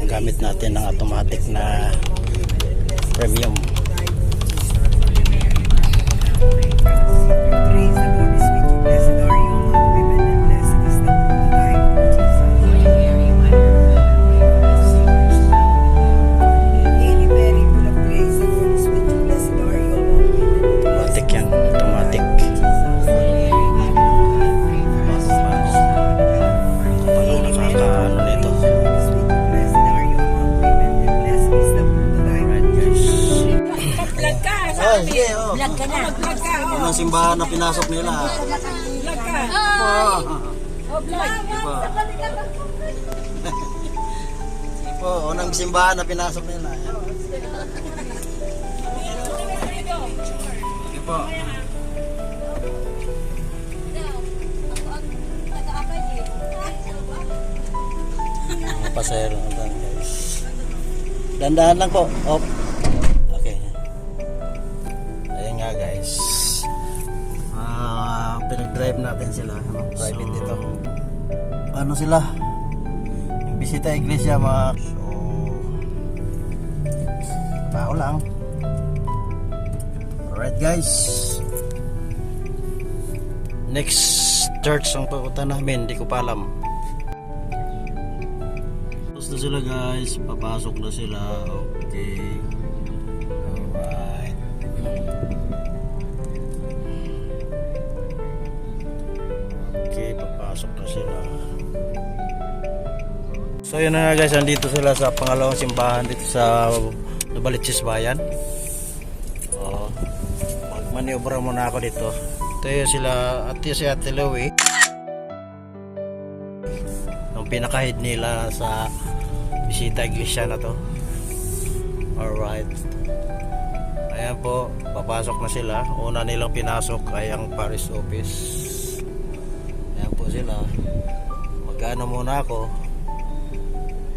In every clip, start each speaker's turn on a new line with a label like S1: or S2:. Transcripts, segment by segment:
S1: gamit natin ng automatic na premium.
S2: Vlog ka na.
S1: Unang simbahan na pinasok nila.
S2: Vlog ka.
S1: Po, unang simbahan na pinasok nila. Sige po. Mga pasahero natin, guys. Dandahan lang po. Op. Guys, pinag-drive natin sila, private dito. Ano sila? Yung bisita iglesia mga tao lang. Alright guys, next church ang pupunta namin, hindi ko pa alam. Tapos na sila guys, papasok na sila. Okay. Papasok na sila. So yun na nga guys, andito sila sa pangalawang simbahan dito sa Novaliches Bayan. Magmaniobra muna ako dito. Ito yung sila, si Ate Louie, yung pinakahid nila sa bisita iglesia na to. Alright, ayan po, papasok na sila. Una nilang pinasok ay ang parish office. Ayan po sila. Magkano muna ako.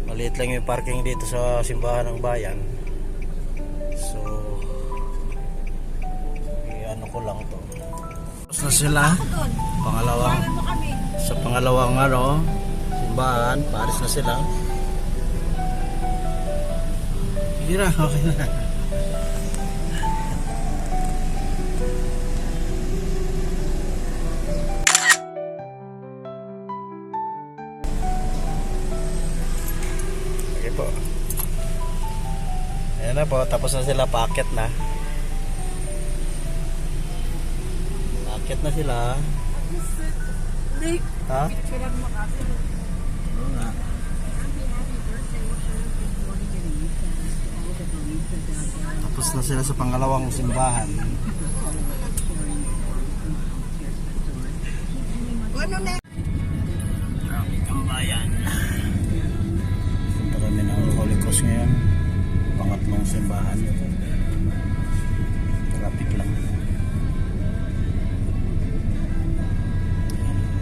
S1: Maliit lang yung parking dito sa simbahan ng bayan. So ano ko lang to. Tapos na sila. Sa pangalawang simbahan. Paris na sila. Sige na, okay na. Po. Ayan na po, tapos na sila, paakyat na. Paakyat na sila. Ha? Oo nga. Tapos na sila sa pangalawang simbahan. Ano na? Traffic ang bayan. Kami ng Holy Cross ngayon, pangatlong simbahan. Traffic lang.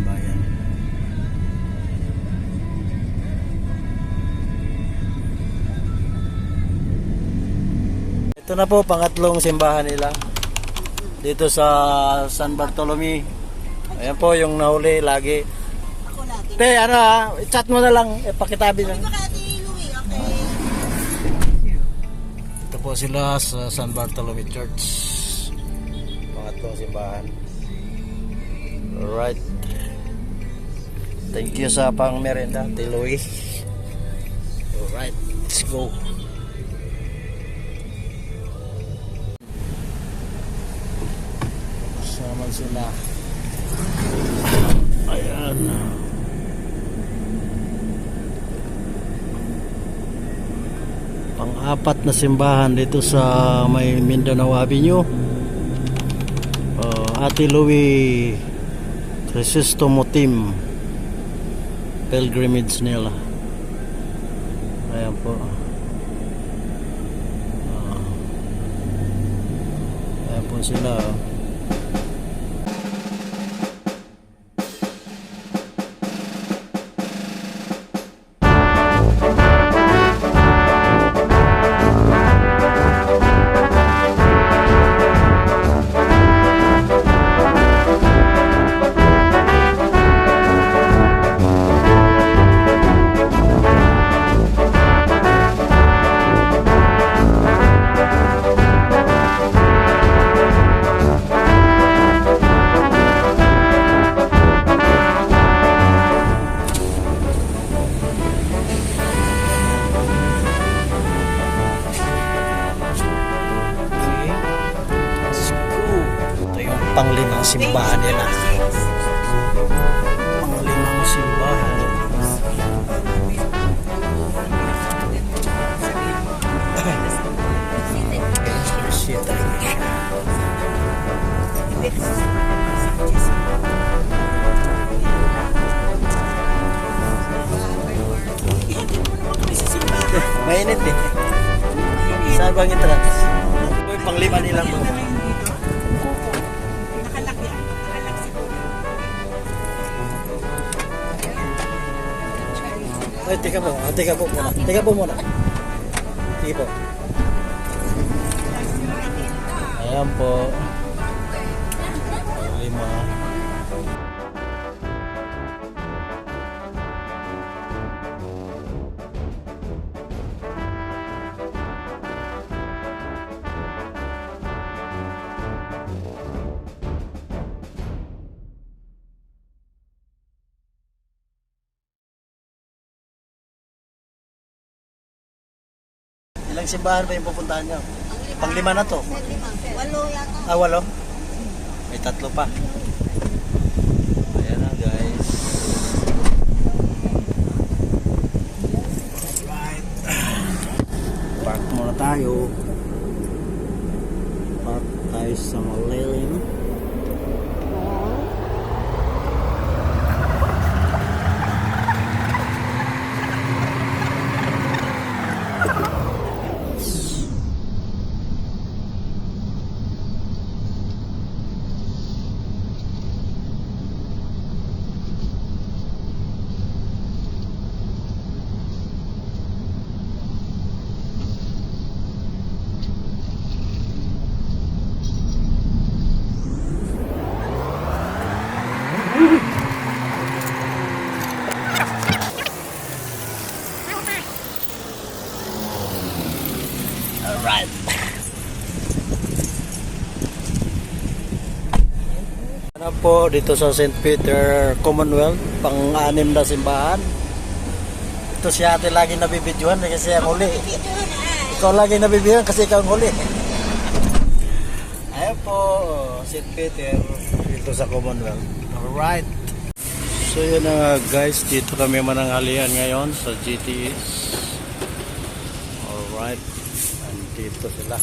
S1: Bayan. Ito na po, pangatlong simbahan nila dito sa San Bartolome. Ayan po yung nahuli lagi. Te, chat mo na lang, pakitabi na. Ito po sila sa San Bartolome Church, pangatlong simbahan. Alright, thank you sa pang merenda, Tiloy. Alright, let's go. Sama sila. Ayan. Pang-apat na simbahan dito sa may Mindanao Avenue. Ate Louie Crisostomo Team pilgrimage nila. Ayan po. Ayan po sila. panglimang simbahan nila. Panglimang simbahan. Bisita Iglesia. Mainit eh. Sabang entrance. Uy, panglima nilang bro. Ay, teka po muna. Teka po muna. Sige po. Ayan po. Panglima. Ilang simbahan ba yung pupuntahan nyo? Panglima na to?
S2: 8 yata.
S1: 8? May 3 pa. Ayan na guys. Right. Park muna tayo. Park tayo sa malalim. Alright. Ano po dito sa St. Peter Commonwealth, pang-anim na simbahan. Ito si ate lagi nabibidyohan kasi ang huli. Ikaw lagi nabibidyohan kasi ikaw ang huli. Ayan po, St. Peter dito sa Commonwealth. Alright. So yun na nga guys, dito kami mananghalian ngayon sa GTS. Alright. Dito sila.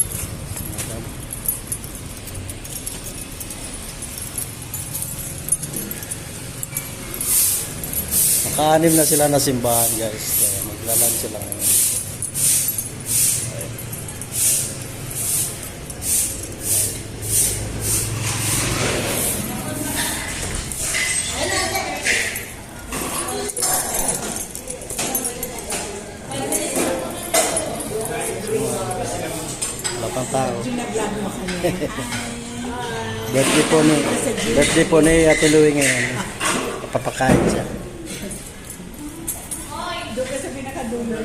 S1: Naka-anim na sila na simbahan guys. Kaya maglalan sila ngayon. Lapang tao. Birthday po ni Ate Louie ngayon. Papakain siya.
S2: Doon ka sa pinakadulo.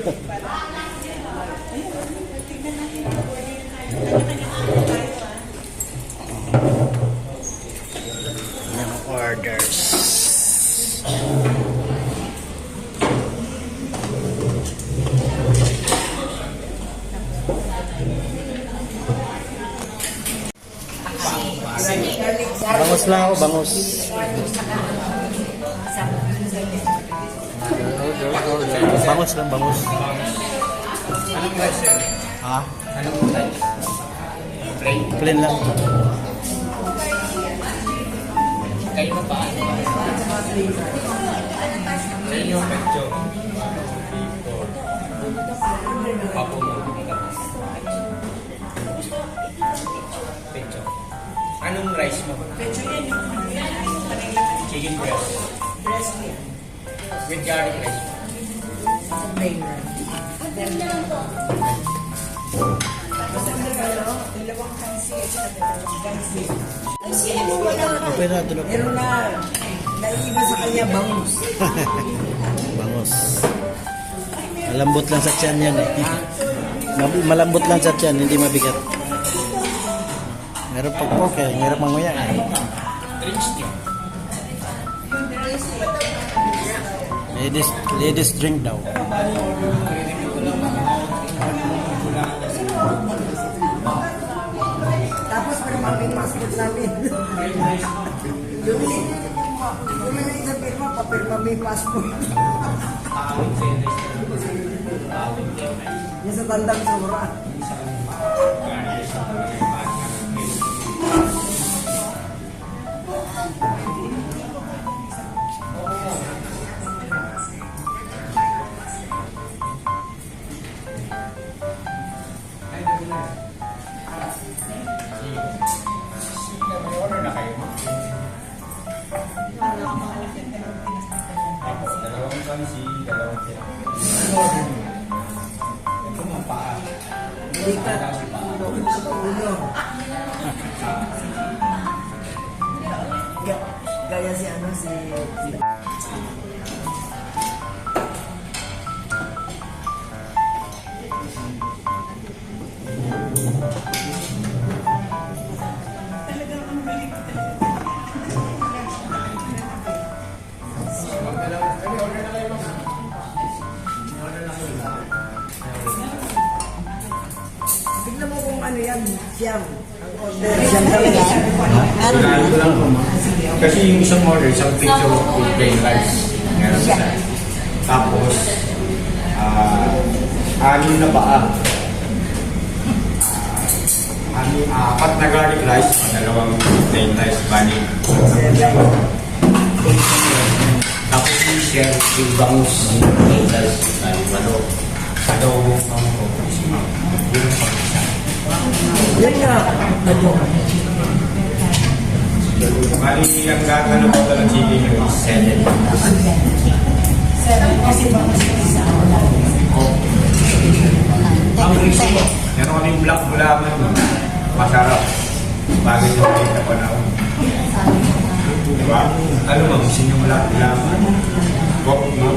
S1: Yung orders. Bangus lang ako, bangus. Bangus lang, bangus.
S3: Anong price yun?
S1: Ha?
S3: Anong price? Plain?
S1: Plain lang.
S3: Kayo pa? Kayo yung pecho. Papo mo. Pecho. Anong rice mo?
S2: Pecho yan yung
S3: Chicken breast.
S2: breast meat.
S3: With garlic rice.
S2: Plain rice. Tapos ang dalawang kansi at saka dalawang kansi.
S1: Okay na, tulog.
S2: Meron na naiiba sa kanya bangus.
S1: Bangus. Malambot lang sa tiyan yan eh. Malambot lang sa tiyan, hindi mabigat. Meron pag okay, meron mamaya.
S3: Drinks niyo.
S1: Ladies drink daw.
S2: Tapos para maming mascot namin. Yung sa pirma, papirma may passport. Yung sa tandang sura.
S3: May order na kayo. Dalawang kansi, dalawang sila. Ito mga paa.
S2: Balikat. Ulo. Gaya si ano si... Tignan mo kung ano yan, siyam. Ang order. Siyam talaga.
S3: Ito lang po, ma'am. Kasi yung isang order, isang picture with plain rice. Meron siya. Tapos, anim na paa. Apat na garlic rice, dalawang plain rice, bali. Tapos yung share, yung bangus, plain rice, bali, walo. Adobong pangko, yung pang-isa.
S2: Yan nga. Ano?
S3: Bali, ang gata na po ng chicken yung is 7. Ang riso po. Meron kaming black gulaman. Masarap. Bagay yung kita pa na ako. Diba? Ano ma'am? Gusto nyo black gulaman? Wok ma'am?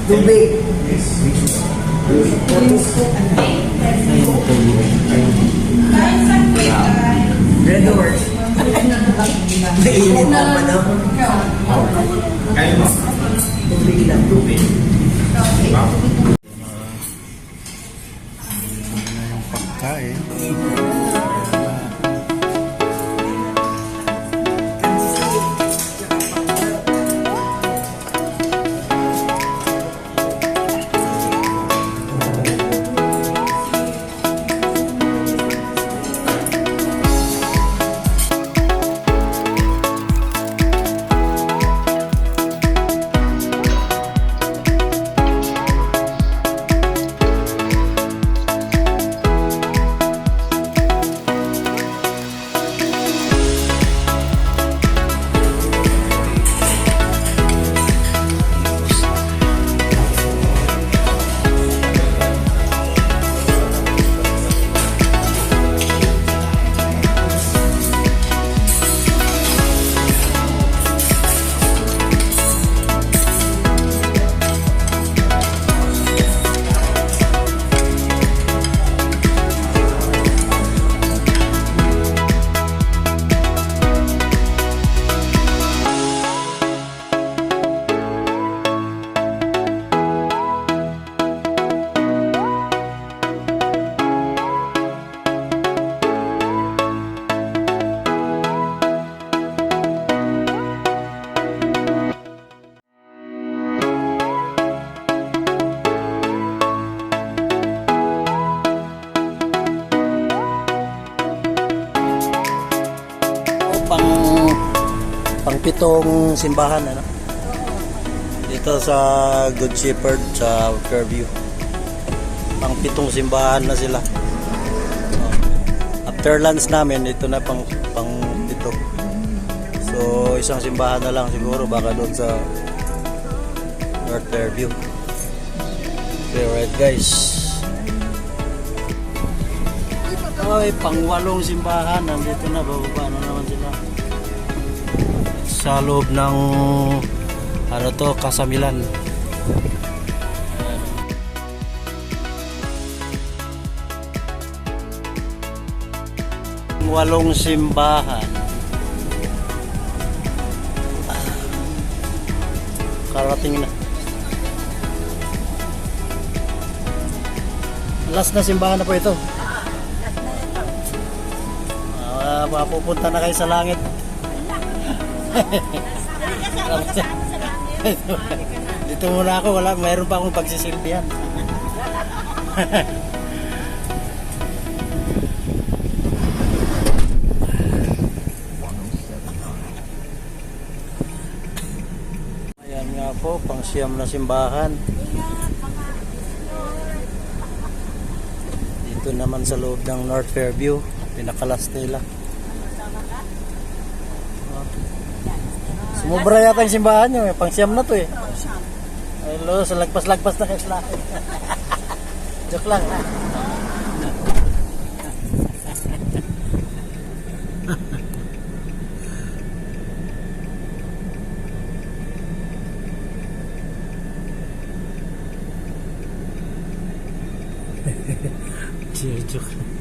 S2: Tubig. Red horse. Mainit na pa daw.
S3: Kayo ma'am?
S2: Tubig lang.
S3: Tubig. Diba?
S1: Pagkain. Pang-pitong simbahan ano? Dito sa Good Shepherd sa Fairview. Pang-pitong simbahan na sila. After lunch namin, ito na pang-pito. So isang simbahan na lang siguro baka doon sa North Fairview. Okay, alright guys. Ay, pang-walong simbahan nandito na, bababa na naman sila. Sa loob ng ano to, Kasamilan. Walong simbahan. Karating na. Last na simbahan na po ito. mapupunta na kayo sa langit. Dito muna ako, mayroon pa akong pagsisilbihan. Ayan nga po, pang siyam na simbahan. Dito naman sa loob ng North Fairview, pinakalas nila. Sumubra yata yung simbahan nyo, pang siyam na to eh. Ay lo, sa lagpas-lagpas na kayo sila. Joke lang. Joke.